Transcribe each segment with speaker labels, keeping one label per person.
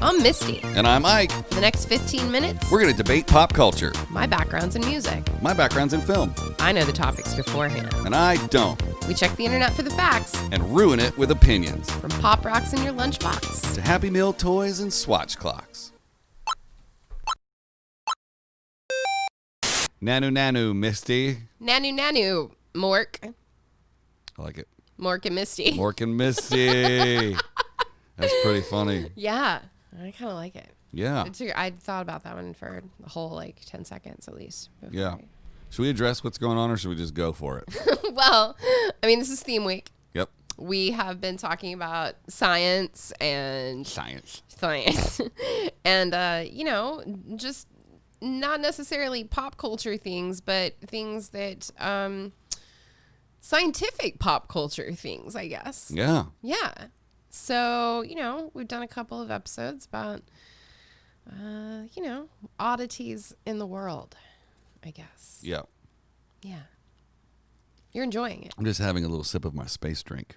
Speaker 1: I'm Misty.
Speaker 2: And I'm Ike.
Speaker 1: For the next 15 minutes,
Speaker 2: We're going to debate pop culture.
Speaker 1: my background's in music.
Speaker 2: My background's in film.
Speaker 1: I know the topics beforehand.
Speaker 2: And I don't.
Speaker 1: We check the internet for the facts,
Speaker 2: And ruin it with opinions.
Speaker 1: from pop rocks in your lunchbox.
Speaker 2: To Happy Meal toys and swatch clocks. Nanu Nanu, Misty.
Speaker 1: Nanu Nanu, Mork.
Speaker 2: I like it.
Speaker 1: Mork and Misty.
Speaker 2: Mork and Misty. That's pretty funny.
Speaker 1: Yeah, I kind of like it.
Speaker 2: Yeah.
Speaker 1: I thought about that one for the whole 10 seconds at least.
Speaker 2: Yeah. Should we address what's going on or should we just go for it?
Speaker 1: Well, I mean, this is theme week.
Speaker 2: Yep.
Speaker 1: We have been talking about science and
Speaker 2: Science.
Speaker 1: and just not necessarily pop culture things, but things that scientific pop culture things, I guess.
Speaker 2: Yeah.
Speaker 1: Yeah. So, we've done a couple of episodes about oddities in the world, I guess.
Speaker 2: Yeah.
Speaker 1: Yeah. You're enjoying it.
Speaker 2: I'm just having a little sip of my space drink.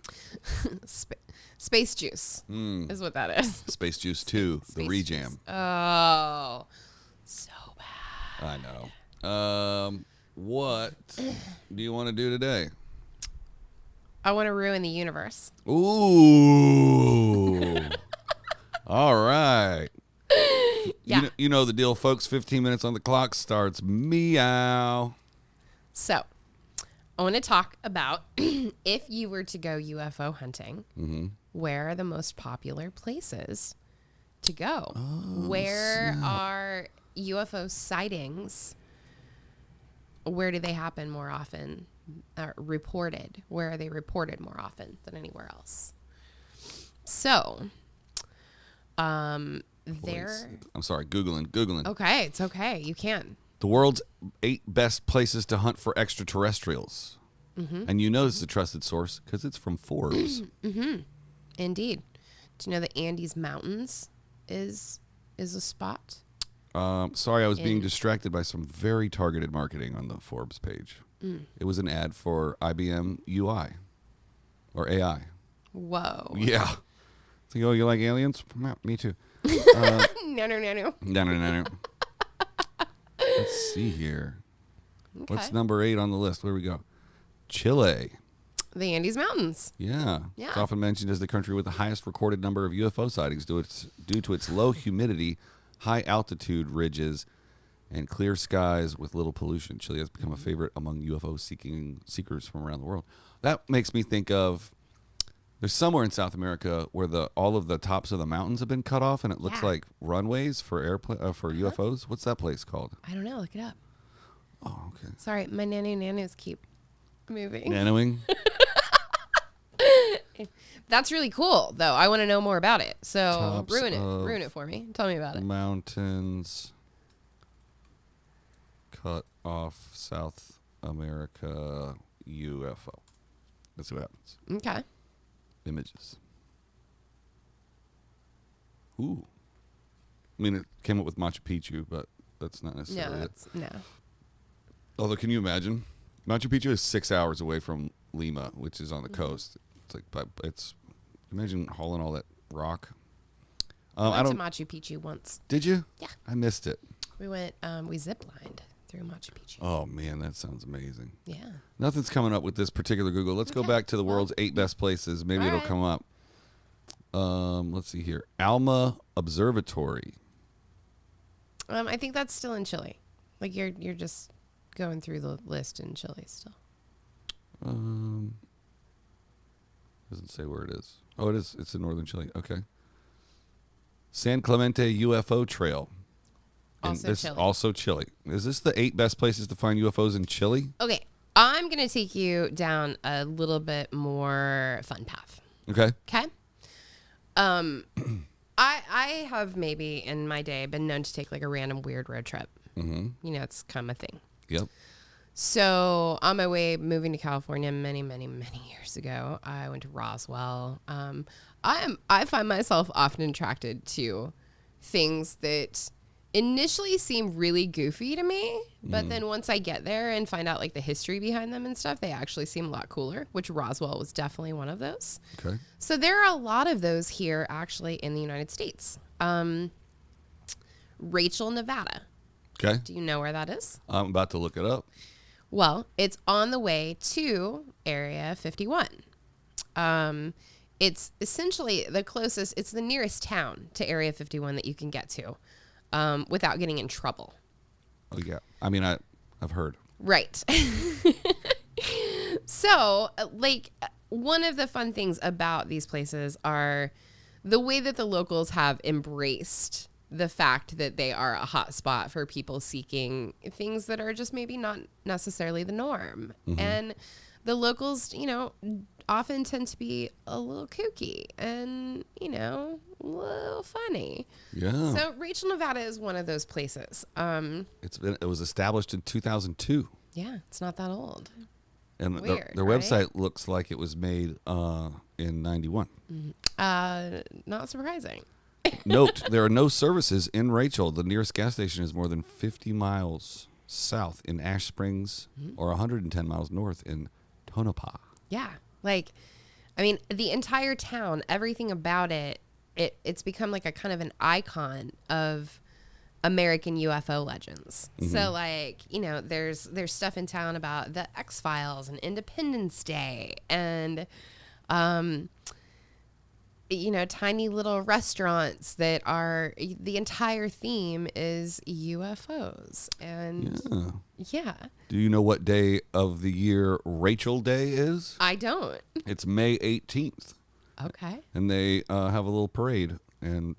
Speaker 1: Space juice is what that is.
Speaker 2: Space Juice 2, the
Speaker 1: Space
Speaker 2: rejam.
Speaker 1: juice. Oh, so bad.
Speaker 2: I know. What do you want to do today?
Speaker 1: I want to ruin the universe.
Speaker 2: Ooh. All right.
Speaker 1: Yeah.
Speaker 2: You know the deal, folks. 15 minutes on the clock starts meow.
Speaker 1: So, I want to talk about if you were to go UFO hunting, where are the most popular places to go? Where are UFO sightings? Where do they happen more often? Reported? Where are they reported more often than anywhere else? So,
Speaker 2: I'm sorry, Googling.
Speaker 1: Okay, it's okay. You can.
Speaker 2: The world's 8 best places to hunt for extraterrestrials. And you know it's a trusted source because it's from Forbes.
Speaker 1: Indeed. Do you know the Andes Mountains is a spot?
Speaker 2: Sorry, I was being distracted by some very targeted marketing on the Forbes page. It was an ad for IBM UI or AI.
Speaker 1: Whoa.
Speaker 2: Yeah. So, you like aliens? Me too.
Speaker 1: No.
Speaker 2: Let's see here.
Speaker 1: Okay.
Speaker 2: What's number 8 on the list? Where we go? Chile.
Speaker 1: The Andes Mountains.
Speaker 2: Yeah.
Speaker 1: Yeah.
Speaker 2: It's often mentioned as the country with the highest recorded number of UFO sightings due to its low humidity, high altitude ridges, and clear skies with little pollution. Chile has become a favorite among UFO seekers from around the world. That makes me think of there's somewhere in South America where all of the tops of the mountains have been cut off, and it looks like runways for UFOs. What's that place called?
Speaker 1: I don't know. Look it up.
Speaker 2: Oh, okay.
Speaker 1: Sorry, my nanus keep moving.
Speaker 2: Nanoing.
Speaker 1: That's really cool, though. I want to know more about it. So
Speaker 2: Tops
Speaker 1: ruin
Speaker 2: of
Speaker 1: it for me. Tell me about it.
Speaker 2: Mountains cut off South America UFO. Let's see what happens.
Speaker 1: Okay.
Speaker 2: Images. Ooh. I mean, it came up with Machu Picchu, but that's not necessarily it.
Speaker 1: No.
Speaker 2: Although, can you imagine? Machu Picchu is 6 hours away from Lima, which is on the coast. Imagine hauling all that rock.
Speaker 1: I went to Machu Picchu once.
Speaker 2: Did you?
Speaker 1: Yeah.
Speaker 2: I missed it.
Speaker 1: We went. We ziplined through Machu Picchu.
Speaker 2: Oh man, that sounds amazing.
Speaker 1: Yeah.
Speaker 2: Nothing's coming up with this particular Google. Let's go back to the world's 8 best places. Maybe it'll come up. Let's see here. Alma Observatory.
Speaker 1: I think that's still in Chile. Like you're just going through the list in Chile still.
Speaker 2: Doesn't say where it is. Oh, it is. It's in northern Chile. Okay. San Clemente UFO Trail. Also Chile. Is this the 8 best places to find UFOs in Chile?
Speaker 1: Okay. I'm going to take you down a little bit more fun path.
Speaker 2: Okay.
Speaker 1: Okay. I have maybe in my day been known to take like a random weird road trip. Mm-hmm. It's kind of a thing.
Speaker 2: Yep.
Speaker 1: So on my way moving to California many years ago, I went to Roswell. I find myself often attracted to things that initially seem really goofy to me, but then once I get there and find out like the history behind them and stuff, they actually seem a lot cooler, which Roswell was definitely one of those.
Speaker 2: Okay.
Speaker 1: So there are a lot of those here actually in the United States. Rachel, Nevada.
Speaker 2: Okay.
Speaker 1: Do you know where that is?
Speaker 2: I'm about to look it up.
Speaker 1: Well, it's on the way to Area 51. It's essentially the closest, it's the nearest town to Area 51 that you can get to without getting in trouble.
Speaker 2: Oh, yeah. I mean, I've heard.
Speaker 1: Right. So, like, one of the fun things about these places are the way that the locals have embraced the fact that they are a hot spot for people seeking things that are just maybe not necessarily the norm. Mm-hmm. And the locals, you know, often tend to be a little kooky and, you know, a little funny.
Speaker 2: Yeah.
Speaker 1: So Rachel, Nevada is one of those places.
Speaker 2: It was established in 2002.
Speaker 1: Yeah, it's not that old.
Speaker 2: And
Speaker 1: Weird,
Speaker 2: their
Speaker 1: right?
Speaker 2: website looks like it was made in 91.
Speaker 1: Not surprising.
Speaker 2: Note, there are no services in Rachel. The nearest gas station is more than 50 miles south in Ash Springs or 110 miles north in Tonopah.
Speaker 1: Yeah. Like, I mean, the entire town, everything about it's become like a kind of an icon of American UFO legends. Mm-hmm. So, like, you know, there's stuff in town about the X-Files and Independence Day and, you know, tiny little restaurants that are, the entire theme is UFOs. And yeah.
Speaker 2: Do you know what day of the year Rachel Day is?
Speaker 1: I don't.
Speaker 2: It's May 18th.
Speaker 1: Okay.
Speaker 2: And they have a little parade,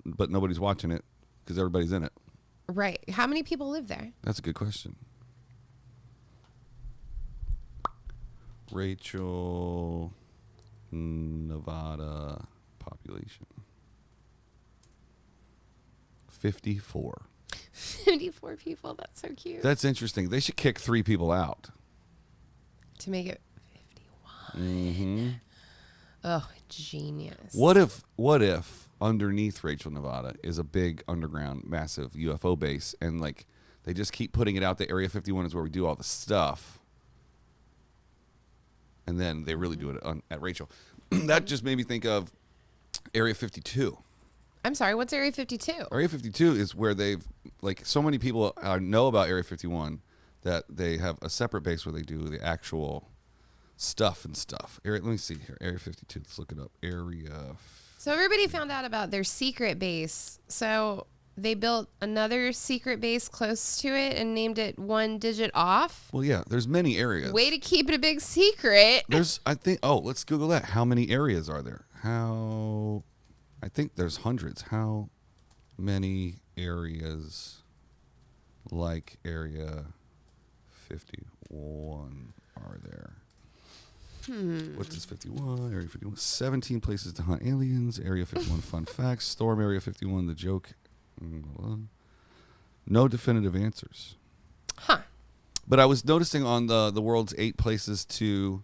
Speaker 2: but nobody's watching it because everybody's in it.
Speaker 1: Right. How many people live there?
Speaker 2: That's a good question. Rachel, Nevada population. 54.
Speaker 1: 54 people. That's so cute.
Speaker 2: That's interesting. They should kick 3 people out.
Speaker 1: To make it 51. Mm-hmm. Oh, genius.
Speaker 2: What if underneath Rachel, Nevada is a big underground massive UFO base and like they just keep putting it out that Area 51 is where we do all the stuff. And then they really do it at Rachel. That just made me think of Area 52.
Speaker 1: I'm sorry, what's Area 52?
Speaker 2: Area 52 is where they've, like, so many people know about Area 51 that they have a separate base where they do the actual stuff and stuff. Let me see here. Area 52. Let's look it up.
Speaker 1: So everybody found out about their secret base. So they built another secret base close to it and named it one digit off.
Speaker 2: Well, yeah, there's many areas.
Speaker 1: Way to keep it a big secret.
Speaker 2: Let's Google that. How many areas are there? I think there's hundreds. How many areas like Area 51 are there? What is 51? Area 51. 17 places to hunt aliens. Area 51 fun facts. Storm Area 51 the joke. No definitive answers.
Speaker 1: Huh.
Speaker 2: But I was noticing on the world's 8 places to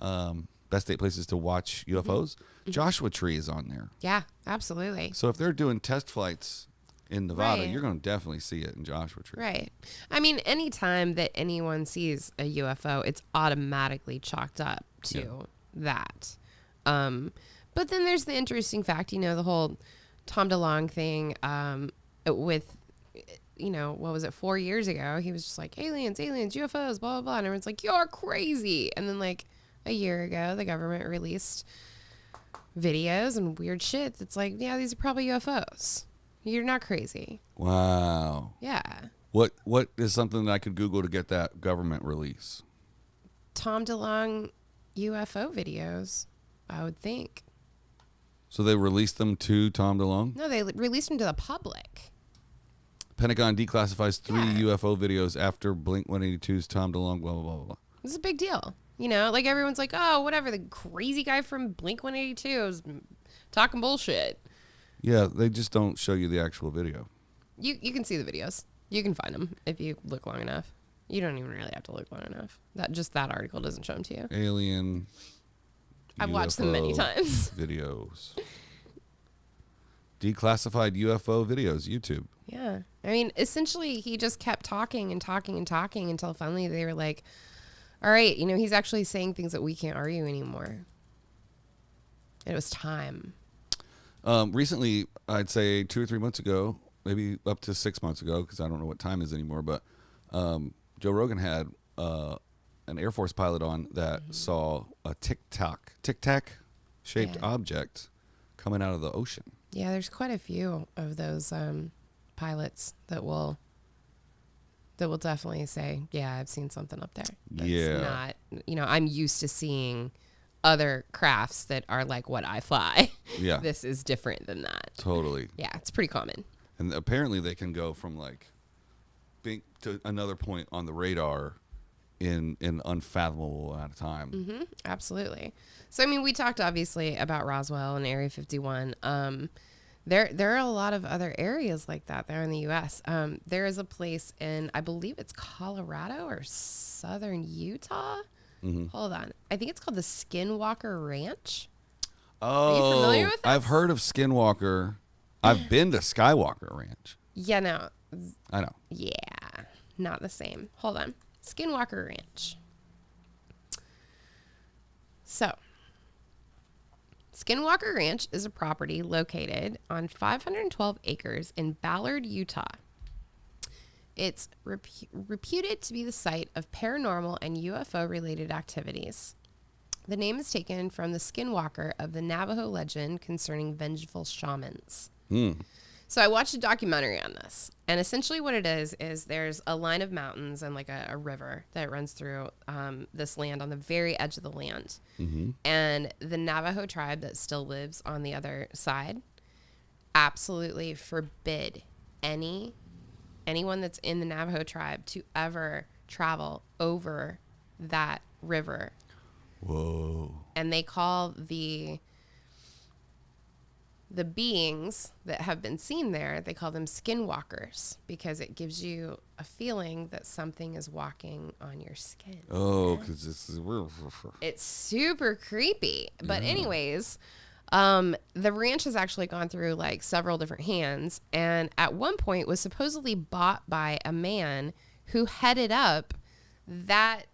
Speaker 2: best 8 places to watch UFOs. Mm-hmm. Joshua Tree is on there.
Speaker 1: Yeah, absolutely.
Speaker 2: So if they're doing test flights in Nevada,
Speaker 1: right,
Speaker 2: you're going to definitely see it in Joshua Tree.
Speaker 1: Right. I mean, anytime that anyone sees a UFO, it's automatically chalked up to that. But then there's the interesting fact, you know, the whole Tom DeLonge thing with, you know, what was it, 4 years ago? He was just like, aliens, UFOs, blah, blah, blah. And everyone's like, you're crazy. And then like a year ago, the government released videos and weird shit that's like, yeah, these are probably UFOs. You're not crazy.
Speaker 2: Wow.
Speaker 1: Yeah.
Speaker 2: What is something that I could Google to get that government release?
Speaker 1: Tom DeLonge UFO videos, I would think.
Speaker 2: So they released them to Tom DeLonge?
Speaker 1: No, they released them to the public.
Speaker 2: Pentagon declassifies 3 UFO videos after Blink-182's Tom DeLonge, blah, blah, blah, blah.
Speaker 1: This is a big deal. You know, like everyone's like, oh, whatever, the crazy guy from Blink-182 is talking bullshit.
Speaker 2: Yeah, they just don't show you the actual video.
Speaker 1: You can see the videos. You can find them if you look long enough. You don't even really have to look long enough. That article doesn't show them to you.
Speaker 2: Alien.
Speaker 1: I've watched them many times.
Speaker 2: Videos. Declassified UFO videos, YouTube.
Speaker 1: Yeah. I mean, essentially, he just kept talking and talking and talking until finally they were like, all right, you know, he's actually saying things that we can't argue anymore. It was time.
Speaker 2: Recently, I'd say 2 or 3 months ago, maybe up to 6 months ago, because I don't know what time is anymore, but Joe Rogan had an Air Force pilot on that saw a tic-tac shaped object coming out of the ocean.
Speaker 1: Yeah, there's quite a few of those pilots that will definitely say, yeah, I've seen something up there. That's not, I'm used to seeing other crafts that are like what I fly.
Speaker 2: Yeah.
Speaker 1: This is different than that.
Speaker 2: Totally.
Speaker 1: Yeah, it's pretty common.
Speaker 2: And apparently they can go from like being to another point on the radar in an unfathomable amount of time.
Speaker 1: Mm-hmm, absolutely. So, I mean, we talked obviously about Roswell and Area 51. There are a lot of other areas like that there in the U.S. There is a place in, I believe it's Colorado or southern Utah. Mm-hmm. Hold on. I think it's called the Skinwalker Ranch.
Speaker 2: Oh,
Speaker 1: are you familiar with this?
Speaker 2: I've heard of Skinwalker. I've been to Skywalker Ranch.
Speaker 1: Yeah, no.
Speaker 2: I know.
Speaker 1: Yeah, not the same. Hold on. Skinwalker Ranch. So, Skinwalker Ranch is a property located on 512 acres in Ballard, Utah. It's reputed to be the site of paranormal and UFO-related activities. The name is taken from the Skinwalker of the Navajo legend concerning vengeful shamans. So I watched a documentary on this, and essentially what it is there's a line of mountains and like a river that runs through this land on the very edge of the land. Mm-hmm. And the Navajo tribe that still lives on the other side absolutely forbid anyone that's in the Navajo tribe to ever travel over that river.
Speaker 2: Whoa.
Speaker 1: And they call the beings that have been seen there, they call them skinwalkers because it gives you a feeling that something is walking on your skin.
Speaker 2: Oh, because
Speaker 1: it's super creepy. But anyways, the ranch has actually gone through like several different hands, and at one point was supposedly bought by a man who headed up that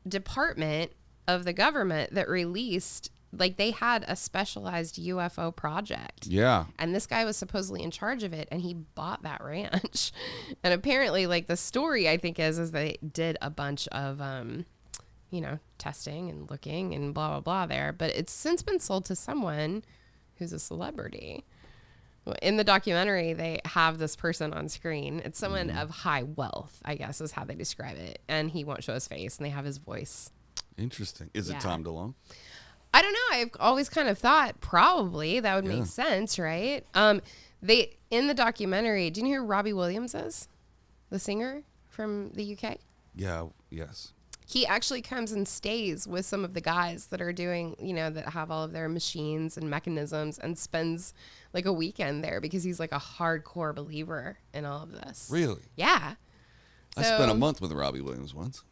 Speaker 1: department of the government that released, like, they had a specialized UFO project. Yeah. And this guy was supposedly in charge of it, and he bought that ranch. And apparently, like, the story, I think, is they did a bunch of, testing and looking and blah, blah, blah there. But it's since been sold to someone who's a celebrity. In the documentary, they have this person on screen. It's someone of high wealth, I guess, is how they describe it. And he won't show his face, and they have his voice.
Speaker 2: Interesting. Is it Tom DeLonge?
Speaker 1: I don't know. I've always kind of thought probably that would make sense, right? They in the documentary, do you know who Robbie Williams is? The singer from the UK?
Speaker 2: Yeah, yes.
Speaker 1: He actually comes and stays with some of the guys that are doing, that have all of their machines and mechanisms, and spends like a weekend there because he's like a hardcore believer in all of this.
Speaker 2: Really?
Speaker 1: Yeah.
Speaker 2: I spent a month with Robbie Williams once.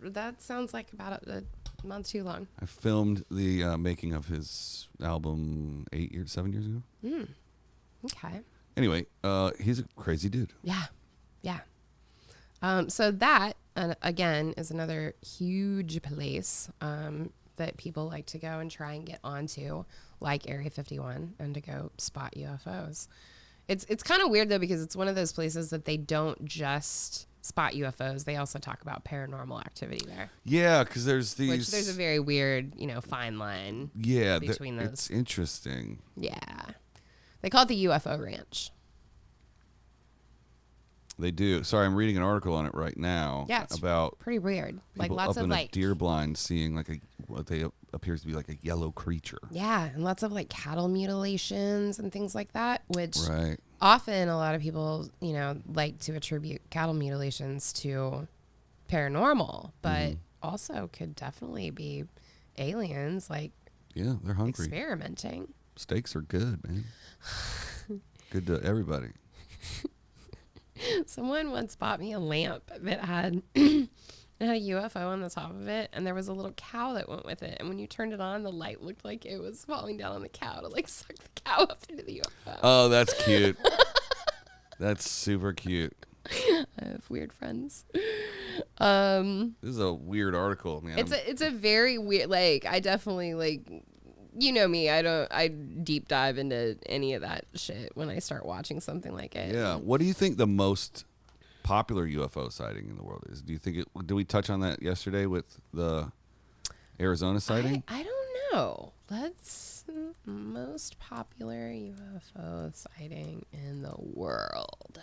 Speaker 1: That sounds like about a month too long.
Speaker 2: I filmed the making of his album 7 years ago.
Speaker 1: Okay.
Speaker 2: Anyway, he's a crazy dude.
Speaker 1: Yeah. So that, again, is another huge place that people like to go and try and get onto, like Area 51, and to go spot UFOs. It's kind of weird, though, because it's one of those places that they don't just spot UFOs. They also talk about paranormal activity there.
Speaker 2: Yeah, because there's
Speaker 1: a very weird, fine line between those.
Speaker 2: It's interesting.
Speaker 1: Yeah. They call it the UFO Ranch.
Speaker 2: They do. Sorry, I'm reading an article on it right now.
Speaker 1: Yeah, it's
Speaker 2: about
Speaker 1: pretty weird. Like
Speaker 2: people
Speaker 1: lots
Speaker 2: up
Speaker 1: of
Speaker 2: in a deer blind seeing like what they appears to be like a yellow creature.
Speaker 1: Yeah, and lots of like cattle mutilations and things like that, which often a lot of people, like to attribute cattle mutilations to paranormal, but also could definitely be aliens, like
Speaker 2: they're hungry,
Speaker 1: experimenting. Steaks
Speaker 2: are good, man. Good to everybody.
Speaker 1: Someone once bought me a lamp that had it had a UFO on the top of it, and there was a little cow that went with it. And when you turned it on, the light looked like it was falling down on the cow to like suck the cow up into the UFO.
Speaker 2: Oh, that's cute. That's super cute.
Speaker 1: I have weird friends.
Speaker 2: This is a weird article, man.
Speaker 1: It's a very weird. Like, I definitely you know me. I deep dive into any of that shit when I start watching something like it.
Speaker 2: Yeah. What do you think the most popular UFO sighting in the world is? Do you think did we touch on that yesterday with the Arizona sighting?
Speaker 1: I don't know. Let's most popular UFO sighting in the world.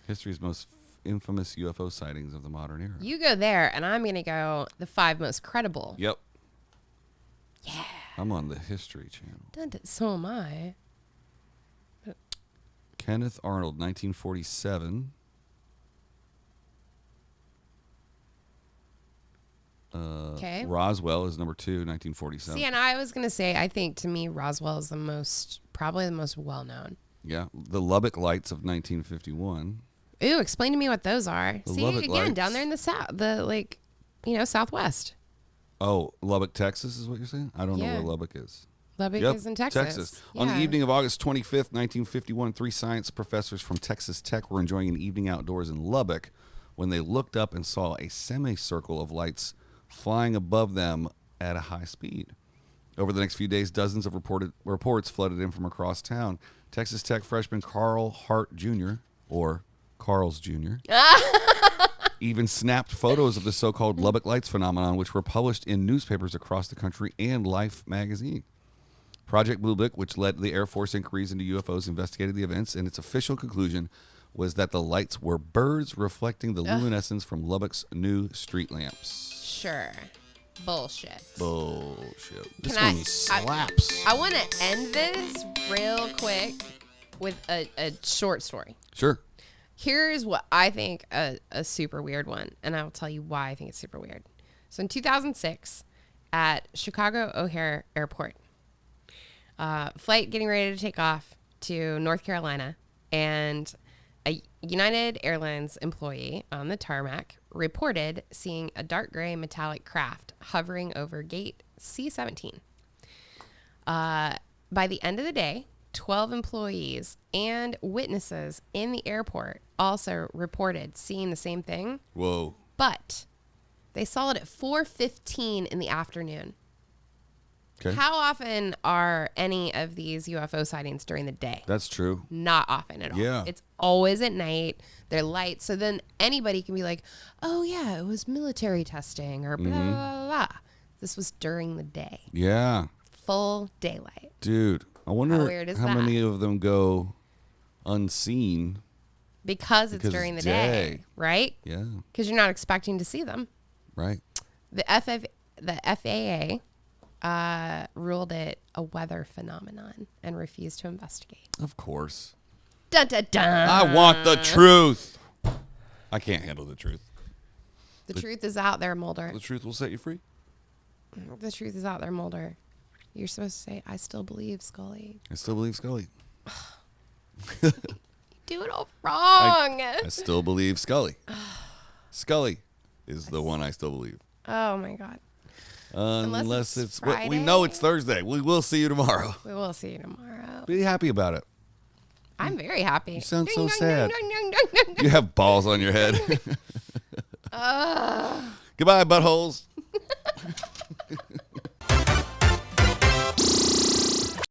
Speaker 2: History's most infamous UFO sightings of the modern era.
Speaker 1: You go there, and I'm gonna go the 5 most credible.
Speaker 2: Yep.
Speaker 1: Yeah.
Speaker 2: I'm on the History Channel.
Speaker 1: So am I.
Speaker 2: Kenneth Arnold, 1947.
Speaker 1: Okay.
Speaker 2: Roswell is number 2, 1947.
Speaker 1: See, and I was gonna say, I think to me Roswell is probably the most well known.
Speaker 2: Yeah. The Lubbock Lights of 1951.
Speaker 1: Ooh, explain to me what those are.
Speaker 2: The
Speaker 1: See,
Speaker 2: Lubbock
Speaker 1: again,
Speaker 2: Lights.
Speaker 1: down there in the south, southwest.
Speaker 2: Oh, Lubbock, Texas is what you're saying? I don't know
Speaker 1: Yeah.
Speaker 2: where Lubbock is.
Speaker 1: Lubbock
Speaker 2: Yep,
Speaker 1: is in Texas.
Speaker 2: On the
Speaker 1: Yeah.
Speaker 2: evening of August 25th, 1951, 3 science professors from Texas Tech were enjoying an evening outdoors in Lubbock when they looked up and saw a semicircle of lights flying above them at a high speed. Over the next few days, dozens of reports flooded in from across town. Texas Tech freshman Carl Hart Jr., or Carl's Jr., even snapped photos of the so-called Lubbock Lights phenomenon, which were published in newspapers across the country and Life magazine. Project Blue Book, which led the Air Force inquiries into UFOs, investigated the events, and its official conclusion was that the lights were birds reflecting the luminescence from Lubbock's new street lamps.
Speaker 1: Sure. Bullshit.
Speaker 2: Bullshit. This
Speaker 1: Can I-
Speaker 2: one slaps.
Speaker 1: I want to end this real quick with a short story.
Speaker 2: Sure.
Speaker 1: Here's what I think a super weird one, and I'll tell you why I think it's super weird. So in 2006, at Chicago O'Hare Airport, flight getting ready to take off to North Carolina, and a United Airlines employee on the tarmac reported seeing a dark gray metallic craft hovering over gate C-17. By the end of the day, 12 employees and witnesses in the airport also reported seeing the same thing,
Speaker 2: Whoa.
Speaker 1: but they saw it at 4:15 in the afternoon.
Speaker 2: Okay.
Speaker 1: How often are any of these UFO sightings during the day?
Speaker 2: That's true.
Speaker 1: Not often at all.
Speaker 2: Yeah.
Speaker 1: It's always at night. They're light. So then anybody can be like, oh, yeah, it was military testing or blah, blah, blah, blah. This was during the day.
Speaker 2: Yeah.
Speaker 1: Full daylight.
Speaker 2: Dude, I wonder
Speaker 1: How weird is
Speaker 2: how
Speaker 1: that?
Speaker 2: many of them go unseen.
Speaker 1: Because it's
Speaker 2: Because
Speaker 1: during the
Speaker 2: it's
Speaker 1: day,
Speaker 2: day.
Speaker 1: right?
Speaker 2: Yeah.
Speaker 1: Because you're not expecting to see them.
Speaker 2: Right.
Speaker 1: The FAA ruled it a weather phenomenon and refused to investigate.
Speaker 2: Of course.
Speaker 1: Dun, dun, dun.
Speaker 2: I want the truth. I can't handle the truth.
Speaker 1: The truth is out there, Mulder.
Speaker 2: The truth will set you free.
Speaker 1: The truth is out there, Mulder. You're supposed to say, I still believe, Scully.
Speaker 2: I still believe Scully.
Speaker 1: You do it all wrong.
Speaker 2: I still believe Scully. Scully is the one I still believe.
Speaker 1: Oh, my God.
Speaker 2: Unless
Speaker 1: it's
Speaker 2: we know it's
Speaker 1: Friday.
Speaker 2: Thursday. We will see you tomorrow.
Speaker 1: We will see you tomorrow.
Speaker 2: Be happy about it.
Speaker 1: I'm very happy.
Speaker 2: You sound so
Speaker 1: Ding, dong,
Speaker 2: sad.
Speaker 1: dong, dong, dong, dong, dong.
Speaker 2: You have balls on your head. Goodbye, buttholes.